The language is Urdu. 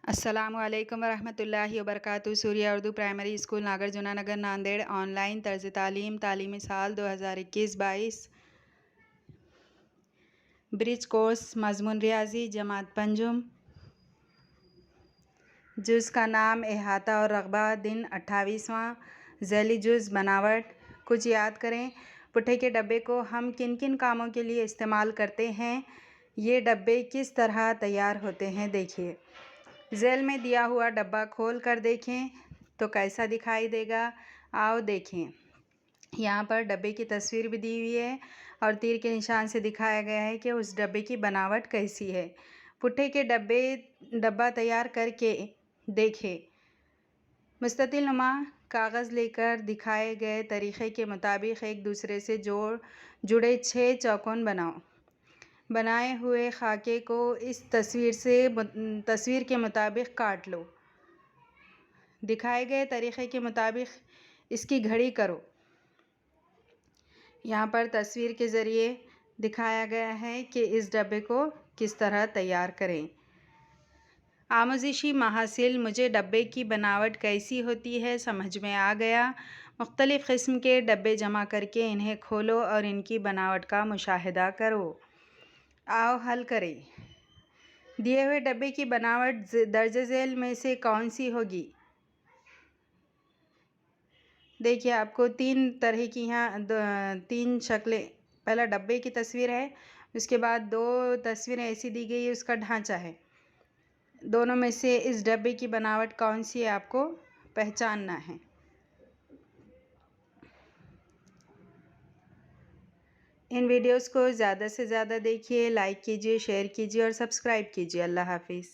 السلام علیکم ورحمۃ اللہ وبرکاتہ۔ Surya Urdu primary school Nagarjuna Nagar Nanded online طرز تعلیم تعلیمی سال 2021-22 برج کورس مضمون ریاضی جماعت پنجم جز کا نام احاطہ اور رقبہ دن 28واں ذیلی جز بناوٹ کچھ یاد کریں۔ پٹھے کے ڈبے کو ہم کن کن کاموں کے لیے استعمال کرتے ہیں؟ یہ ڈبے کس طرح تیار ہوتے ہیں دیکھیے۔ ذیل میں دیا ہوا ڈبہ کھول کر دیکھیں تو کیسا دکھائی دے گا؟ آؤ دیکھیں۔ یہاں پر ڈبے کی تصویر بھی دی ہوئی ہے اور تیر کے نشان سے دکھایا گیا ہے کہ اس ڈبے کی بناوٹ کیسی ہے۔ پٹھے کے ڈبہ تیار کر کے دیکھیں۔ مستطیل نما کاغذ لے کر دکھائے گئے طریقے کے مطابق ایک دوسرے سے جڑے 6 چوکون بناؤ۔ بنائے ہوئے خاکے کو اس تصویر کے مطابق کاٹ لو۔ دکھائے گئے طریقے کے مطابق اس کی گھڑی کرو۔ یہاں پر تصویر کے ذریعے دکھایا گیا ہے کہ اس ڈبے کو کس طرح تیار کریں۔ آموزشی محاصیل مجھے ڈبے کی بناوٹ کیسی ہوتی ہے سمجھ میں آ گیا۔ مختلف قسم کے ڈبے جمع کر کے انہیں کھولو اور ان کی بناوٹ کا مشاہدہ کرو۔ آؤ حل کریں۔ دیے ہوئے ڈبے کی بناوٹ درج ذیل میں سے کون سی ہوگی؟ دیکھیے آپ کو 3 طرح کی یہاں 3 شکلیں، پہلا ڈبے کی تصویر ہے، اس کے بعد 2 تصویریں ایسی دی گئی ہے، اس کا ڈھانچہ ہے۔ دونوں میں سے اس ڈبے کی بناوٹ کون سی ہے آپ کو پہچاننا ہے۔ ان ویڈیوز کو زیادہ سے زیادہ دیکھیے، لائک کیجیے، شیئر کیجیے اور سبسکرائب کیجیے۔ اللہ حافظ۔